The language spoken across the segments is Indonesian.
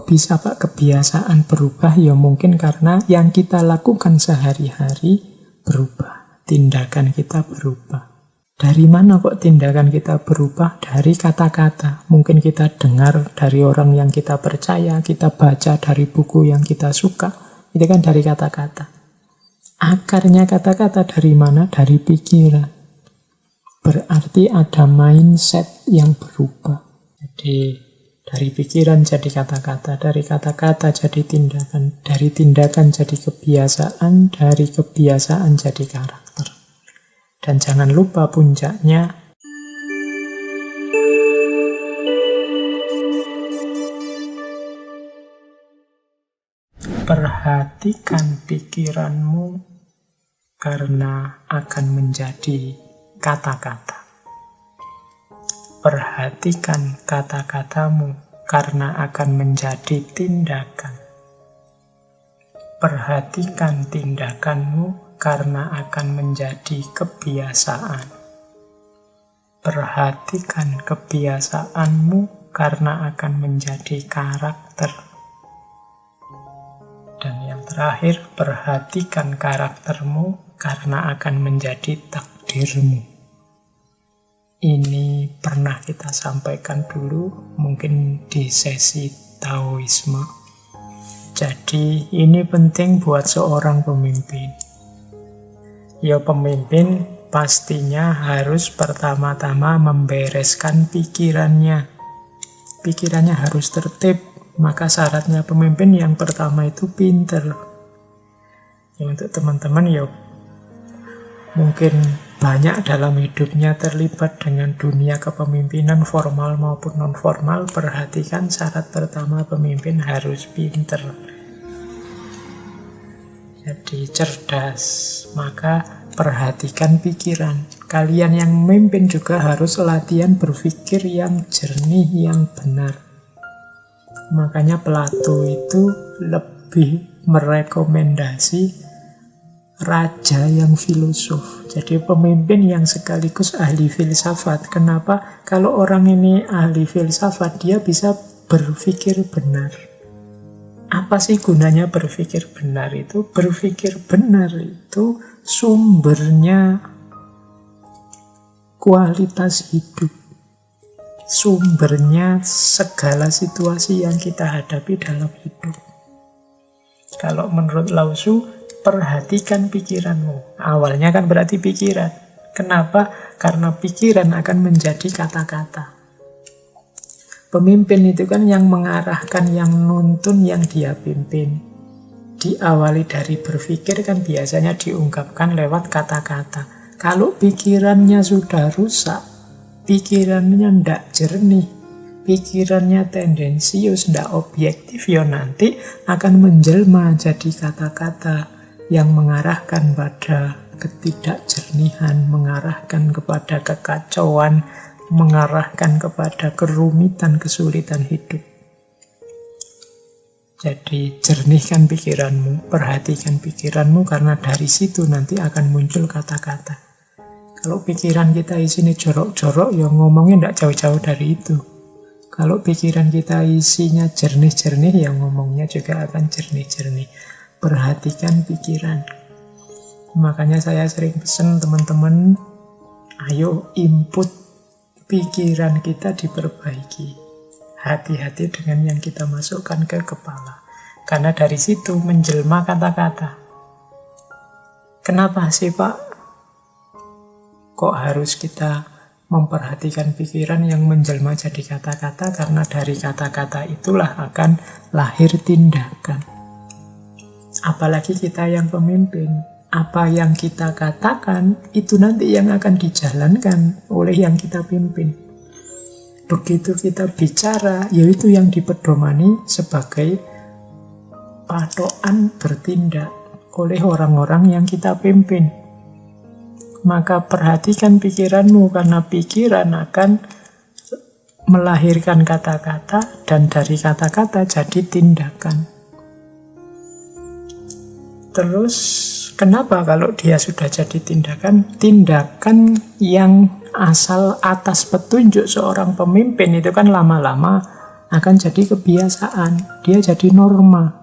Kok bisa Pak kebiasaan berubah? Ya mungkin karena yang kita lakukan sehari-hari berubah. Tindakan kita berubah. Dari mana kok tindakan kita berubah? Dari kata-kata. Mungkin kita dengar dari orang yang kita percaya, kita baca dari buku yang kita suka. Itu kan dari kata-kata. Akarnya kata-kata dari mana? Dari pikiran. Berarti ada mindset yang berubah. Jadi dari pikiran jadi kata-kata, dari kata-kata jadi tindakan, dari tindakan jadi kebiasaan, dari kebiasaan jadi karakter. Dan jangan lupa puncaknya, perhatikan pikiranmu karena akan menjadi kata-kata. Perhatikan kata-katamu karena akan menjadi tindakan. Perhatikan tindakanmu karena akan menjadi kebiasaan. Perhatikan kebiasaanmu karena akan menjadi karakter. Dan yang terakhir, perhatikan karaktermu karena akan menjadi takdirmu. Ini pernah kita sampaikan dulu, mungkin di sesi Taoisme. Jadi ini penting buat seorang pemimpin. Ya pemimpin pastinya harus pertama-tama membereskan pikirannya. Pikirannya harus tertib, maka syaratnya pemimpin yang pertama itu pinter. Ya untuk teman-teman ya mungkin banyak dalam hidupnya terlibat dengan dunia kepemimpinan formal maupun non-formal. Perhatikan syarat pertama pemimpin harus pinter. Jadi cerdas, maka perhatikan pikiran. Kalian yang memimpin juga harus latihan berpikir yang jernih, yang benar. Makanya Plato itu lebih merekomendasi raja yang filosof. Jadi pemimpin yang sekaligus ahli filsafat. Kenapa? Kalau orang ini ahli filsafat, dia bisa berpikir benar. Apa sih gunanya berpikir benar itu? Berpikir benar itu sumbernya kualitas hidup. Sumbernya segala situasi yang kita hadapi dalam hidup. Kalau menurut Lao Tzu, perhatikan pikiranmu. Awalnya kan berarti pikiran. Kenapa? Karena pikiran akan menjadi kata-kata. Pemimpin itu kan yang mengarahkan, yang nuntun, yang dia pimpin. Diawali dari berpikir kan biasanya diungkapkan lewat kata-kata. Kalau pikirannya sudah rusak, pikirannya tidak jernih, pikirannya tendensius, tidak objektif, ya nanti akan menjelma jadi kata-kata yang mengarahkan pada ketidakjernihan, mengarahkan kepada kekacauan, mengarahkan kepada kerumitan, kesulitan hidup. Jadi jernihkan pikiranmu, perhatikan pikiranmu, karena dari situ nanti akan muncul kata-kata. Kalau pikiran kita isinya jorok-jorok, ya ngomongnya tidak jauh-jauh dari itu. Kalau pikiran kita isinya jernih-jernih, ya ngomongnya juga akan jernih-jernih. Perhatikan pikiran. Makanya saya sering pesan teman-teman, ayo input pikiran kita diperbaiki. Hati-hati dengan yang kita masukkan ke kepala. Karena dari situ menjelma kata-kata. Kenapa sih Pak? Kok harus kita memperhatikan pikiran yang menjelma jadi kata-kata? Karena dari kata-kata itulah akan lahir tindakan. Apalagi kita yang pemimpin. Apa yang kita katakan, itu nanti yang akan dijalankan oleh yang kita pimpin. Begitu kita bicara, yaitu yang dipedomani sebagai patokan bertindak oleh orang-orang yang kita pimpin. Maka perhatikan pikiranmu, karena pikiran akan melahirkan kata-kata, dan dari kata-kata jadi tindakan. Terus kenapa kalau dia sudah jadi tindakan? Tindakan yang asal atas petunjuk seorang pemimpin itu kan lama-lama akan jadi kebiasaan, dia jadi norma.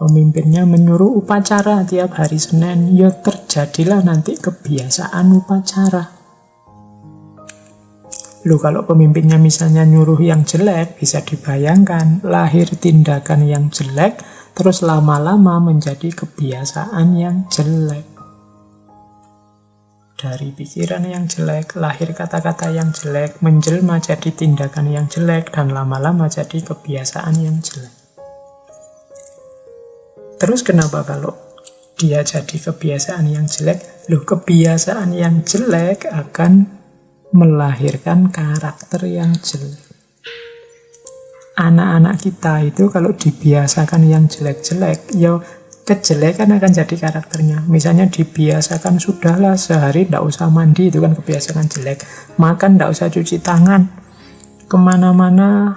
Pemimpinnya menyuruh upacara tiap hari Senin, ya terjadilah nanti kebiasaan upacara. Loh, kalau pemimpinnya misalnya nyuruh yang jelek, bisa dibayangkan lahir tindakan yang jelek, terus lama-lama menjadi kebiasaan yang jelek. Dari pikiran yang jelek, lahir kata-kata yang jelek, menjelma jadi tindakan yang jelek, dan lama-lama jadi kebiasaan yang jelek. Terus kenapa kalau dia jadi kebiasaan yang jelek? Loh, kebiasaan yang jelek akan melahirkan karakter yang jelek. Anak-anak kita itu kalau dibiasakan yang jelek-jelek, ya kejelekan akan jadi karakternya. Misalnya dibiasakan sudahlah sehari tidak usah mandi, itu kan kebiasaan jelek. Makan tidak usah cuci tangan, kemana-mana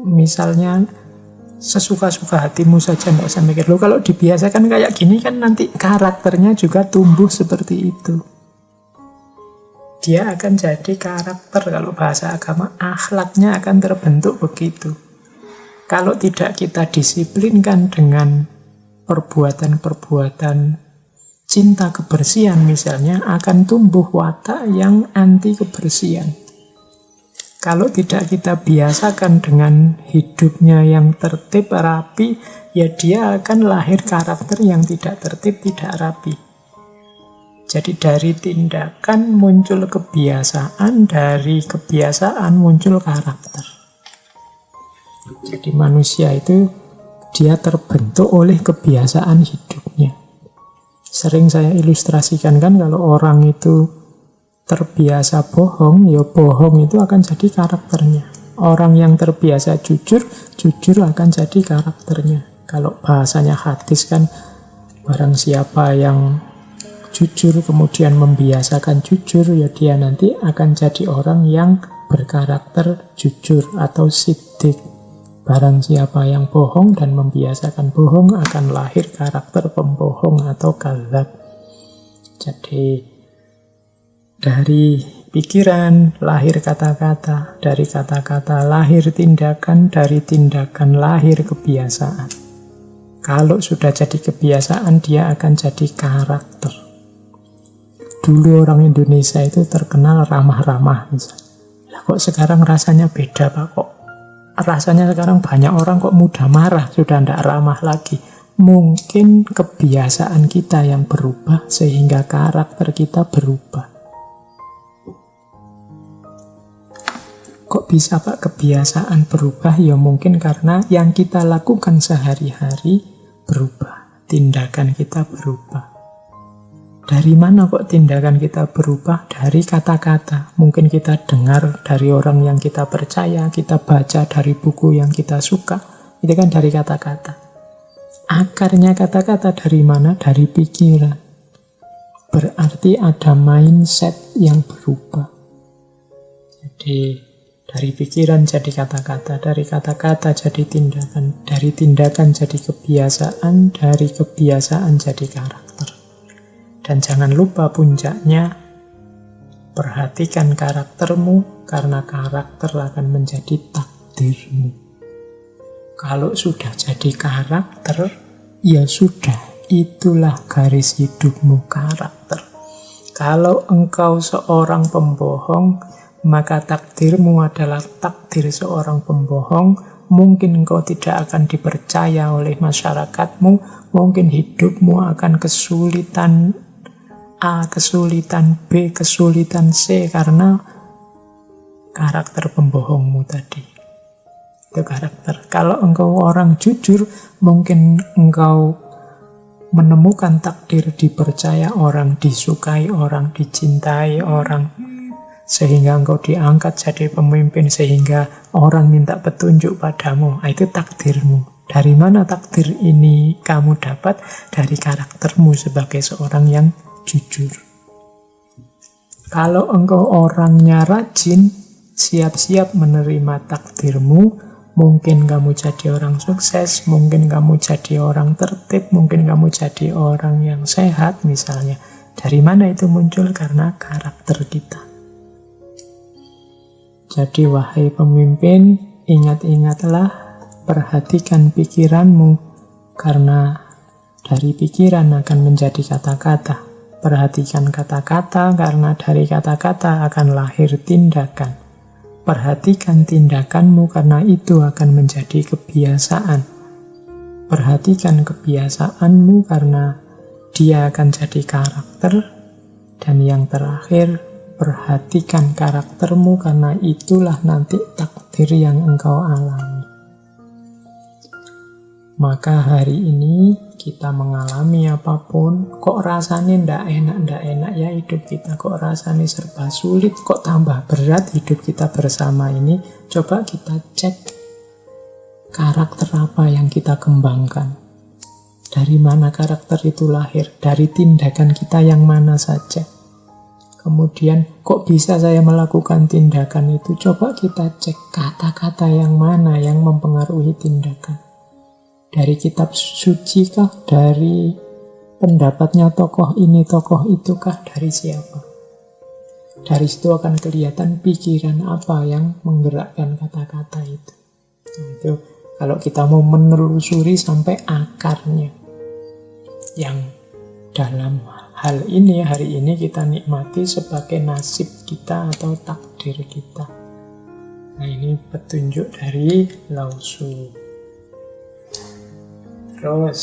misalnya sesuka-suka hatimu saja, tidak usah mikir. Loh, kalau dibiasakan kayak gini kan nanti karakternya juga tumbuh seperti itu. Dia akan jadi karakter, kalau bahasa agama, akhlaknya akan terbentuk begitu. Kalau tidak kita disiplinkan dengan perbuatan-perbuatan cinta kebersihan misalnya, akan tumbuh watak yang anti kebersihan. Kalau tidak kita biasakan dengan hidupnya yang tertib, rapi, ya dia akan lahir karakter yang tidak tertib, tidak rapi. Jadi dari tindakan muncul kebiasaan, dari kebiasaan muncul karakter. Jadi manusia itu dia terbentuk oleh kebiasaan hidupnya. Sering saya ilustrasikan kan, kalau orang itu terbiasa bohong, ya bohong itu akan jadi karakternya. Orang yang terbiasa jujur, jujur akan jadi karakternya. Kalau bahasanya hadis kan, barang siapa yang jujur kemudian membiasakan jujur, ya dia nanti akan jadi orang yang berkarakter jujur atau siddiq. Barang siapa yang bohong dan membiasakan bohong akan lahir karakter pembohong atau kadzab. Jadi dari pikiran lahir kata-kata, dari kata-kata lahir tindakan, dari tindakan lahir kebiasaan. Kalau sudah jadi kebiasaan, dia akan jadi karakter. Dulu orang Indonesia itu terkenal ramah-ramah misalnya. Lah kok sekarang rasanya beda Pak? Kok rasanya sekarang banyak orang kok mudah marah, sudah tidak ramah lagi. Mungkin kebiasaan kita yang berubah sehingga karakter kita berubah. Kok bisa Pak kebiasaan berubah? Ya mungkin karena yang kita lakukan sehari-hari berubah, tindakan kita berubah. Dari mana kok tindakan kita berubah? Dari kata-kata. Mungkin kita dengar dari orang yang kita percaya, kita baca dari buku yang kita suka. Itu kan dari kata-kata. Akarnya kata-kata dari mana? Dari pikiran. Berarti ada mindset yang berubah. Jadi dari pikiran jadi kata-kata, dari kata-kata jadi tindakan, dari tindakan jadi kebiasaan, dari kebiasaan jadi karakter. Dan jangan lupa puncaknya, perhatikan karaktermu, karena karakter akan menjadi takdirmu. Kalau sudah jadi karakter, ya sudah, itulah garis hidupmu, karakter. Kalau engkau seorang pembohong, maka takdirmu adalah takdir seorang pembohong. Mungkin engkau tidak akan dipercaya oleh masyarakatmu, mungkin hidupmu akan kesulitan A, kesulitan B, kesulitan C, karena karakter pembohongmu tadi. Itu karakter. Kalau engkau orang jujur, mungkin engkau menemukan takdir dipercaya orang, disukai orang, dicintai orang, sehingga engkau diangkat jadi pemimpin, sehingga orang minta petunjuk padamu. Itu takdirmu. Dari mana takdir ini kamu dapat? Dari karaktermu sebagai seorang yang jujur. Kalau engkau orangnya rajin, siap-siap menerima takdirmu. Mungkin kamu jadi orang sukses, mungkin kamu jadi orang tertib, mungkin kamu jadi orang yang sehat misalnya. Dari mana itu muncul? Karena karakter kita. Jadi wahai pemimpin, ingat-ingatlah, perhatikan pikiranmu, karena dari pikiran akan menjadi kata-kata. Perhatikan kata-kata, karena dari kata-kata akan lahir tindakan. Perhatikan tindakanmu, karena itu akan menjadi kebiasaan. Perhatikan kebiasaanmu, karena dia akan jadi karakter. Dan yang terakhir, perhatikan karaktermu, karena itulah nanti takdir yang engkau alami. Maka hari ini kita mengalami apapun, kok rasanya ndak enak ya hidup kita, kok rasanya serba sulit, kok tambah berat hidup kita bersama ini. Coba kita cek karakter apa yang kita kembangkan. Dari mana karakter itu lahir? Dari tindakan kita yang mana saja. Kemudian, kok bisa saya melakukan tindakan itu? Coba kita cek kata-kata yang mana yang mempengaruhi tindakan. Dari kitab suci kah? Dari pendapatnya tokoh ini, tokoh itu kah? Dari siapa? Dari situ akan kelihatan pikiran apa yang menggerakkan kata-kata itu. Itu kalau kita mau menelusuri sampai akarnya. Yang dalam hal ini, hari ini kita nikmati sebagai nasib kita atau takdir kita. Nah, ini petunjuk dari Lao Tzu. Terus